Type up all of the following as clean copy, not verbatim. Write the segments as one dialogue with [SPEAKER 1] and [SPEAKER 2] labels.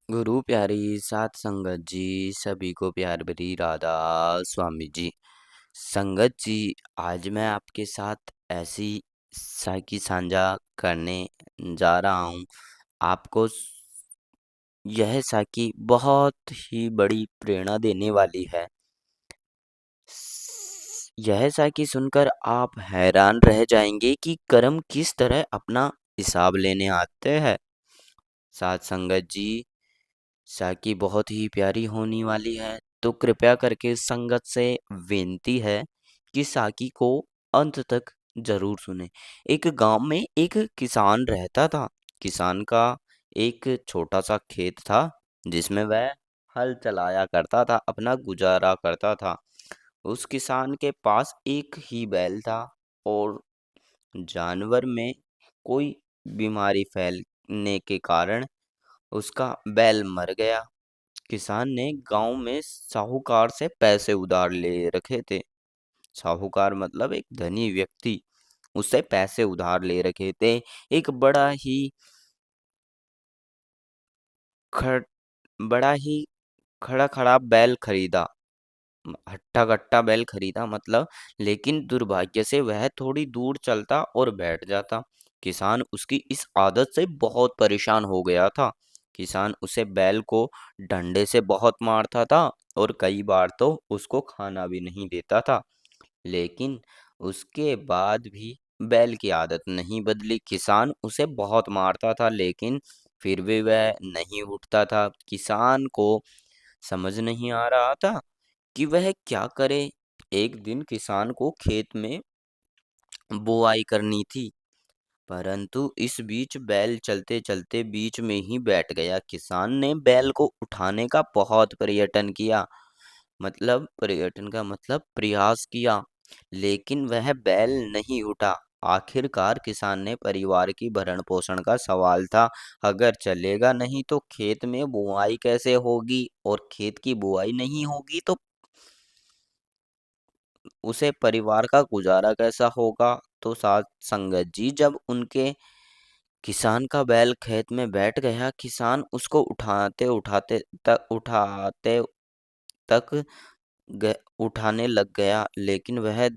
[SPEAKER 1] गुरु प्यारी सात संगत जी सभी को प्यार भरी राधा स्वामी जी। संगत जी, आज मैं आपके साथ ऐसी साखी साझा करने जा रहा हूँ। आपको यह साखी बहुत ही बड़ी प्रेरणा देने वाली है। यह साखी सुनकर आप हैरान रह जाएंगे कि कर्म किस तरह अपना हिसाब लेने आते हैं। सात संगत जी, साकी बहुत ही प्यारी होने वाली है, तो कृपया करके संगत से विनती है कि साकी को अंत तक जरूर सुने। एक गांव में एक किसान रहता था। किसान का एक छोटा सा खेत था, जिसमें वह हल चलाया करता था, अपना गुजारा करता था। उस किसान के पास एक ही बैल था, और जानवर में कोई बीमारी फैलने के कारण उसका बैल मर गया। किसान ने गांव में साहूकार से पैसे उधार ले रखे थे। साहूकार मतलब एक धनी व्यक्ति, उससे पैसे उधार ले रखे थे। एक खड़ बड़ा ही खड़ा खड़ा बैल खरीदा, हट्टा कट्टा बैल खरीदा मतलब। लेकिन दुर्भाग्य से वह थोड़ी दूर चलता और बैठ जाता। किसान उसकी इस आदत से बहुत परेशान हो गया था। किसान उसे बैल को डंडे से बहुत मारता था, और कई बार तो उसको खाना भी नहीं देता था। लेकिन उसके बाद भी बैल की आदत नहीं बदली। किसान उसे बहुत मारता था, लेकिन फिर भी वह नहीं उठता था। किसान को समझ नहीं आ रहा था कि वह क्या करे। एक दिन किसान को खेत में बुआई करनी थी, परंतु इस बीच बैल चलते चलते बीच में ही बैठ गया। किसान ने बैल को उठाने का बहुत पर्यटन का मतलब प्रयास किया, लेकिन वह बैल नहीं उठा। आखिरकार किसान ने परिवार की भरण पोषण का सवाल था, अगर चलेगा नहीं तो खेत में बुआई कैसे होगी, और खेत की बुआई नहीं होगी तो उसे परिवार का गुजारा कैसा होगा। तो साथ संगत जी, जब उनके किसान का बैल खेत में बैठ गया, किसान उसको उठाते तक उठाने लग गया, लेकिन वह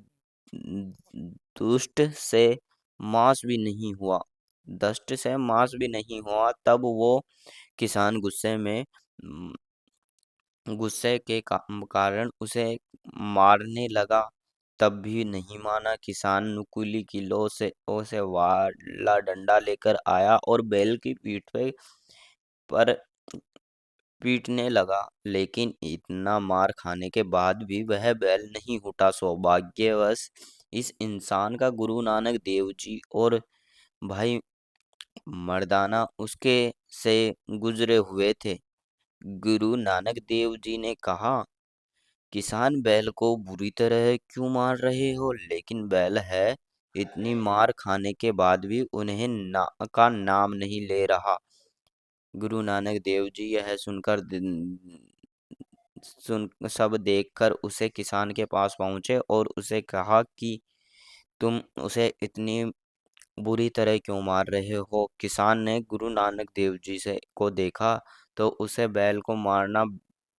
[SPEAKER 1] दुष्ट से मांस भी नहीं हुआ। दष्ट से मांस भी नहीं हुआ। तब वो किसान कारण उसे मारने लगा, तब भी नहीं माना। किसान नुकीली किलो से उसे वाला डंडा लेकर आया और बैल की पर पीटने लगा। लेकिन इतना मार खाने के बाद भी वह बैल नहीं उठा। सौभाग्यवश इस इंसान का गुरु नानक देव जी और भाई मर्दाना उसके से गुजरे हुए थे। गुरु नानक देव जी ने कहा, किसान बैल को बुरी तरह क्यों मार रहे हो? लेकिन बैल है, इतनी मार खाने के बाद भी उन्हें का नाम नहीं ले रहा। गुरु नानक देव जी यह सुन सब देखकर उसे किसान के पास पहुंचे और उसे कहा कि तुम उसे इतनी बुरी तरह क्यों मार रहे हो? किसान ने गुरु नानक देव जी से को देखा, तो उसे बैल को मारना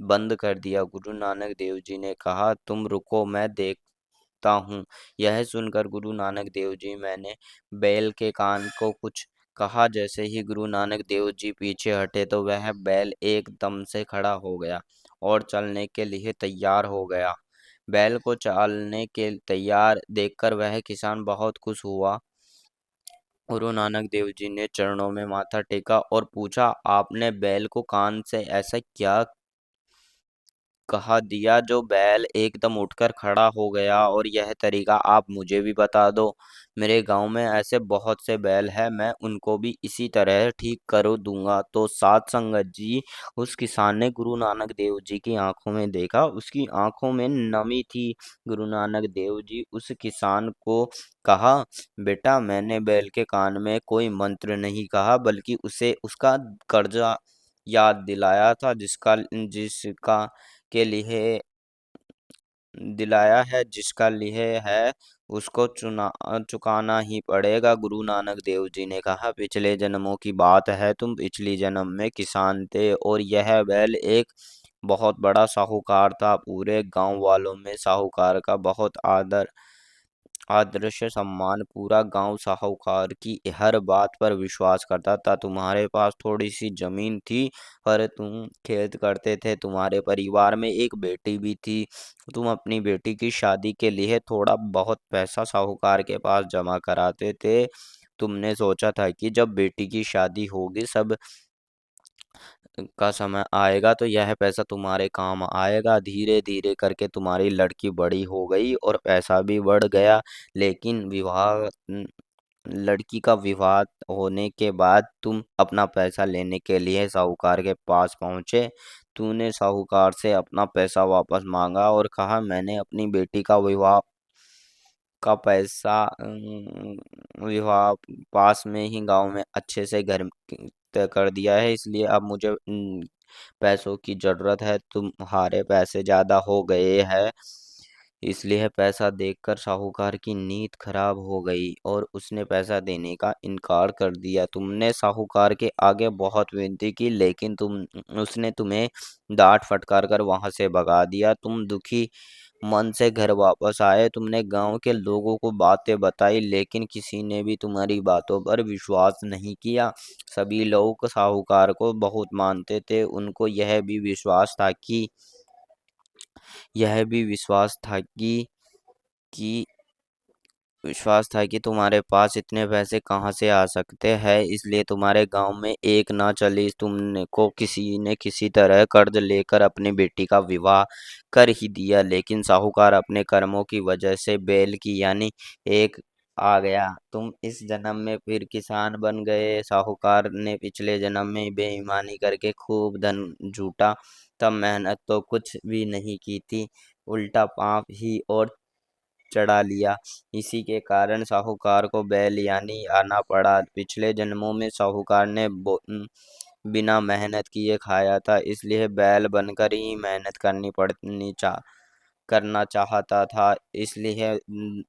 [SPEAKER 1] बंद कर दिया। गुरु नानक देव जी ने कहा, तुम रुको, मैं देखता हूँ। यह सुनकर गुरु नानक देव जी मैंने बैल के कान को कुछ कहा। जैसे ही गुरु नानक देव जी पीछे हटे, तो वह बैल एकदम से खड़ा हो गया और चलने के लिए तैयार हो गया। बैल को चलने के तैयार देखकर वह किसान बहुत खुश हुआ। गुरु नानक देव जी ने चरणों में माथा टेका और पूछा, आपने बैल को कान से ऐसा क्या कहा दिया जो बैल एकदम उठकर खड़ा हो गया? और यह तरीका आप मुझे भी बता दो। मेरे गांव में ऐसे बहुत से बैल हैं, मैं उनको भी इसी तरह ठीक कर दूंगा। तो सात संगत जी, उस किसान ने गुरु नानक देव जी की आंखों में देखा। उसकी आंखों में नमी थी। गुरु नानक देव जी उस किसान को कहा, बेटा, मैंने बैल के कान में कोई मंत्र नहीं कहा, बल्कि उसे उसका कर्जा याद दिलाया था, जिसका के लिए दिलाया है, जिसका लिए है उसको चुकाना ही पड़ेगा। गुरु नानक देव जी ने कहा, पिछले जन्मों की बात है, तुम पिछली जन्म में किसान थे और यह बैल एक बहुत बड़ा साहूकार था। पूरे गांव वालों में साहूकार का बहुत आदर्श सम्मान। पूरा गांव साहूकार की हर बात पर विश्वास करता था। तुम्हारे पास थोड़ी सी जमीन थी, पर तुम खेत करते थे। तुम्हारे परिवार में एक बेटी भी थी। तुम अपनी बेटी की शादी के लिए थोड़ा बहुत पैसा साहूकार के पास जमा कराते थे। तुमने सोचा था कि जब बेटी की शादी होगी, सब का समय आएगा, तो यह पैसा तुम्हारे काम आएगा। धीरे धीरे करके तुम्हारी लड़की बड़ी हो गई और पैसा भी बढ़ गया। लेकिन लड़की का विवाह होने के बाद तुम अपना पैसा लेने के लिए साहूकार के पास पहुंचे। तूने साहूकार से अपना पैसा वापस मांगा और कहा, मैंने अपनी बेटी का का पैसा विवाह पास में ही गांव में अच्छे से घर तय कर दिया है, इसलिए अब मुझे पैसों की जरूरत है। तुम्हारे पैसे ज्यादा हो गए हैं। इसलिए पैसा देखकर साहूकार की नीयत खराब हो गई और उसने पैसा देने का इनकार कर दिया। तुमने साहूकार के आगे बहुत विनती की, लेकिन उसने तुम्हें डांट फटकार कर वहां से भगा दिया। तुम दुखी मन से घर वापस आए। तुमने गांव के लोगों को बातें बताई, लेकिन किसी ने भी तुम्हारी बातों पर विश्वास नहीं किया। सभी लोग साहूकार को बहुत मानते थे। उनको यह भी कि विश्वास था कि तुम्हारे पास इतने पैसे कहाँ से आ सकते हैं, इसलिए तुम्हारे गांव में एक ना चली। तुमने को किसी ने किसी तरह कर्ज लेकर अपनी बेटी का विवाह कर ही दिया। लेकिन साहूकार अपने कर्मों की वजह से बैल की यानी एक आ गया। तुम इस जन्म में फिर किसान बन गए। साहूकार ने पिछले जन्म में बेईमानी करके खूब धन जूटा, तब मेहनत तो कुछ भी नहीं की थी, उल्टा पाप ही और चढ़ा लिया। इसी के कारण साहूकार को बैल यानी आना पड़ा। पिछले जन्मों में साहूकार ने बिना मेहनत किए खाया था, इसलिए बैल बनकर ही मेहनत करना चाहता था। इसलिए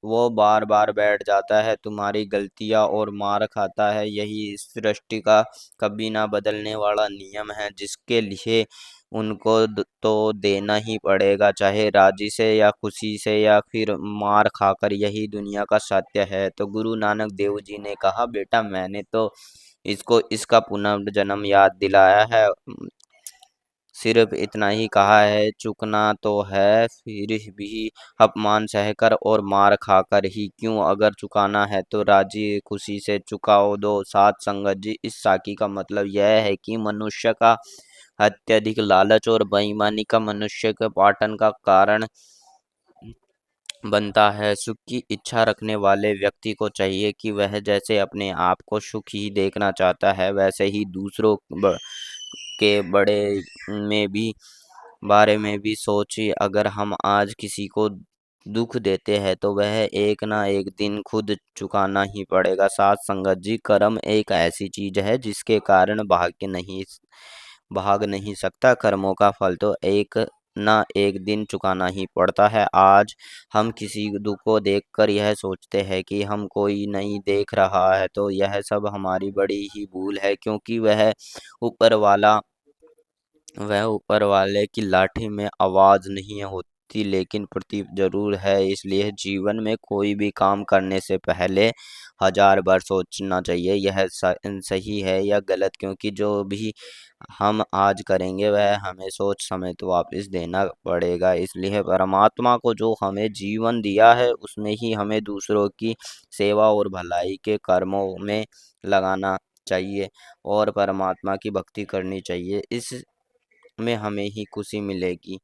[SPEAKER 1] वो बार बार बैठ जाता है, तुम्हारी गलतियां और मार खाता है। यही इस सृष्टि का कभी ना बदलने वाला नियम है, जिसके लिए उनको तो देना ही पड़ेगा, चाहे राजी से या खुशी से या फिर मार खाकर। यही दुनिया का सत्य है। तो गुरु नानक देव जी ने कहा, बेटा मैंने तो इसको इसका पुनर्जन्म याद दिलाया है, सिर्फ इतना ही कहा है। चुकना तो है, फिर भी अपमान सहकर और मार खाकर ही क्यों। अगर चुकाना है तो राजी खुशी से चुकाओ दो। सात संगत जी, इस साखी का मतलब यह है कि मनुष्य का अत्यधिक लालच और बेईमानी का मनुष्य के पाटन का कारण बनता है। सुख की इच्छा रखने वाले व्यक्ति को चाहिए कि वह जैसे अपने आप को सुख ही देखना चाहता है, वैसे ही दूसरों के में भी बारे में भी सोचे। अगर हम आज किसी को दुख देते हैं, तो वह एक ना एक दिन खुद चुकाना ही पड़ेगा। साथ संगत जी, कर्म एक ऐसी चीज है जिसके कारण भाग नहीं सकता। कर्मों का फल तो एक ना एक दिन चुकाना ही पड़ता है। आज हम किसी दुख को देखकर यह सोचते हैं कि हम कोई नहीं देख रहा है, तो यह सब हमारी बड़ी ही भूल है, क्योंकि ऊपर वाला वह ऊपर वाले की लाठी में आवाज नहीं होती, लेकिन प्रतीक जरूर है। इसलिए जीवन में कोई भी काम करने से पहले 1000 बार सोचना चाहिए, यह सही है या गलत, क्योंकि जो भी हम आज करेंगे वह हमें सोच समझ तो वापस देना पड़ेगा। इसलिए परमात्मा को जो हमें जीवन दिया है, उसमें ही हमें दूसरों की सेवा और भलाई के कर्मों में लगाना चाहिए और परमात्मा की भक्ति करनी चाहिए। इस में हमें ही खुशी मिलेगी।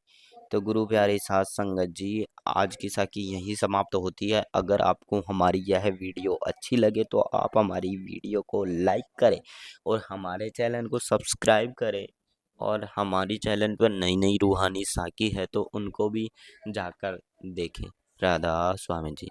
[SPEAKER 1] तो गुरु प्यारे साथ संगत जी, आज की साखी यही समाप्त होती है। अगर आपको हमारी यह वीडियो अच्छी लगे तो आप हमारी वीडियो को लाइक करें और हमारे चैनल को सब्सक्राइब करें। और हमारी चैनल पर नई नई रूहानी साखी है तो उनको भी जाकर देखें। राधा स्वामी जी।